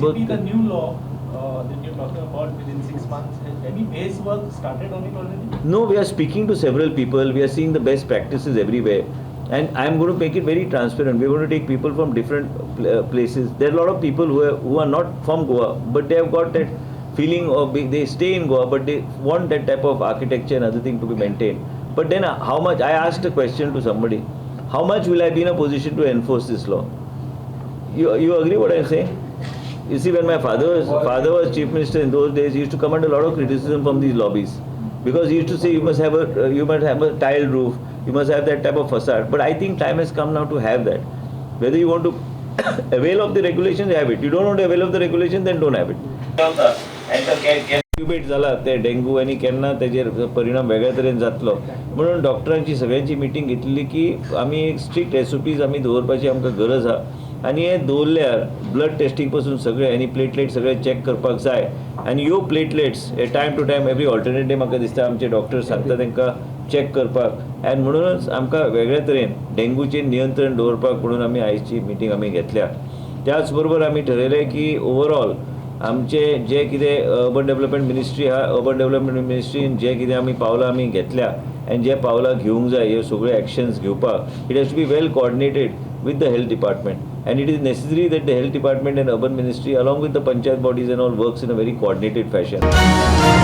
PCP, the new law that you're talking about within 6 months, has any base work started on it already? No, we are speaking to several people. We are seeing the best practices everywhere. And I'm going to make it very transparent. We're going to take people from different places. There are a lot of people who are not from Goa, but they have got that feeling of they stay in Goa, but they want that type of architecture and other thing to be maintained. But then how much, I asked a question to somebody, how much will I be in a position to enforce this law? You agree what I'm saying? You see, when my father was chief minister in those days, he used to come under a lot of criticism from these lobbies, because he used to say you must have a tiled roof, you must have that type of facade. But I think time has come now to have that. Whether you want to avail of the regulations, have it. You don't want to avail of the regulation, then don't have it. इंक्युबेट जाला ते dengue आनी केन्ना तेजेर परिणाम वेगळ्या तरेन जातलो म्हणून डॉक्टरांची सगळ्यांची मिटींग घेतली की आमी एक स्ट्रिक्ट SOPs आमी दवरपाची आमकां गरज आहा आनी हे दवरल्यार ब्लड टेस्टिंग पासून सगळे आनी प्लेटलेट सगळे चॅक करपाक जाय आनी ह्यो प्लेटलेट्स हे time to time every alternate day म्हाका दिसता आमचे डॉक्टर सांगता तांकां चॅक करपाक आनी म्हणूनच आमकां वेगळ्या तरेन डेंग्यूचेर नियंत्रण दवरपाक म्हणून आमी आयजची मिटींग आमी घेतल्या त्याच बरोबर आमी ठरयलें की ओवरऑल आमचे जे कितें अर्बन डेव्हलपमेंट मिनिस्ट्री आहा अर्बन डेव्हलपमेंट मिनिस्ट्रीन जे कितें आमी पावलां आमी घेतल्या आनी जे पावलां घेवंक जाय ह्यो सगळ्यो एक्शन्स घेवपाक it has to be well coordinated with the health department and it is necessary that the health department and urban ministry along with the panchayat bodies and all works in a very coordinated fashion.